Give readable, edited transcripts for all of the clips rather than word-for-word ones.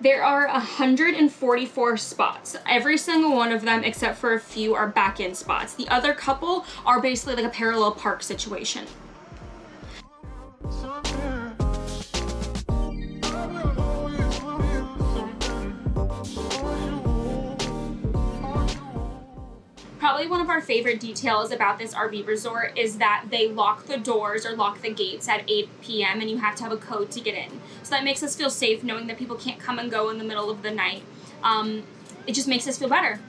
There are 144 spots. Every single one of them, except for a few, are back-in spots. The other couple are basically like a parallel park situation. Probably one of our favorite details about this RV resort is that they lock the doors or lock the gates at 8 p.m. and you have to have a code to get in. So that makes us feel safe knowing that people can't come and go in the middle of the night. It just makes us feel better.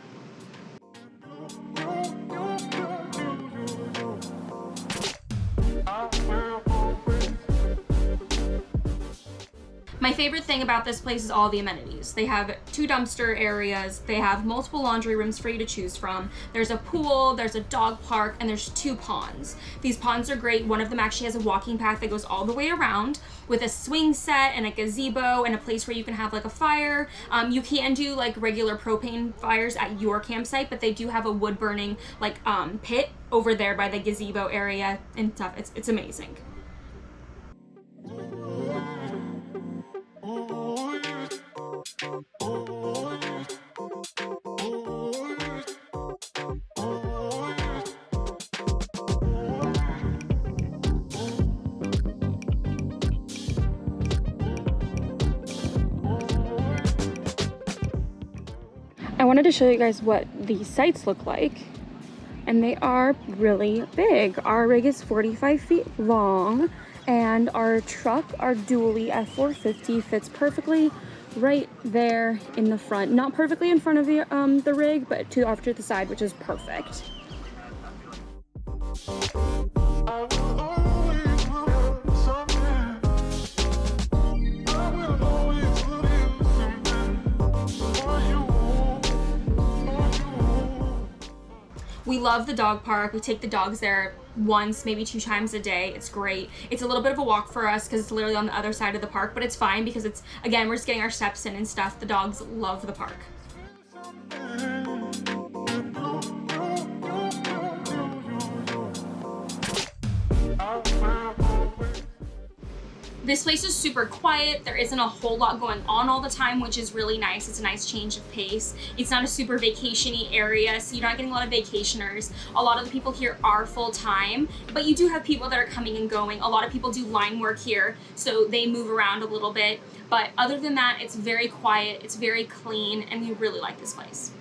My favorite thing about this place is all the amenities. They have 2 dumpster areas, they have multiple laundry rooms for you to choose from, there's a pool, there's a dog park, and there's 2 ponds. These ponds are great. One of them actually has a walking path that goes all the way around with a swing set and a gazebo and a place where you can have like a fire. You can do like regular propane fires at your campsite, but they do have a wood burning like pit over there by the gazebo area and stuff. It's amazing. I wanted to show you guys what these sites look like, and they are really big. Our rig is 45 feet long, and our truck, our dually F450, fits perfectly right there in the front. Not perfectly in front of the rig, but off to the side, which is perfect. We love the dog park. We take the dogs there once, maybe 2 times a day. It's great. It's a little bit of a walk for us because it's literally on the other side of the park, but it's fine because it's, again, we're just getting our steps in and stuff. The dogs love the park. This place is super quiet. There isn't a whole lot going on all the time, which is really nice. It's a nice change of pace. It's not a super vacation-y area, so you're not getting a lot of vacationers. A lot of the people here are full-time, but you do have people that are coming and going. A lot of people do line work here, so they move around a little bit. But other than that, it's very quiet, it's very clean, and we really like this place.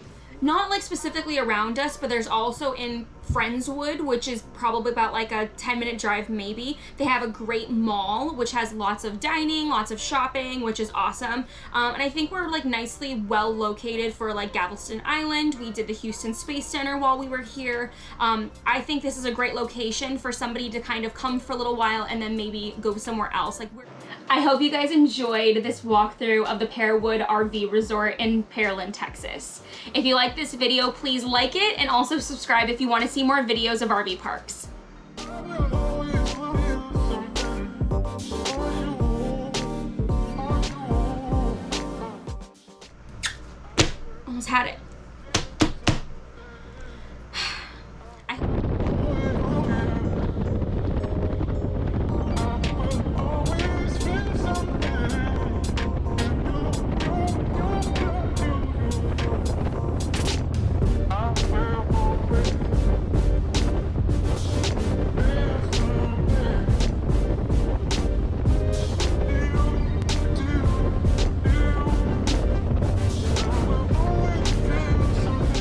Not like specifically around us, but there's also in Friendswood, which is probably about like a 10-minute drive maybe. They have a great mall, which has lots of dining, lots of shopping, which is awesome. And I think we're like nicely well located for like Galveston Island. We did the Houston Space Center while we were here. I think this is a great location for somebody to kind of come for a little while and then maybe go somewhere else. I hope you guys enjoyed this walkthrough of the Pearwood RV Resort in Pearland, Texas. If you like this video, please like it and also subscribe if you want to see more videos of RV parks. Almost had it.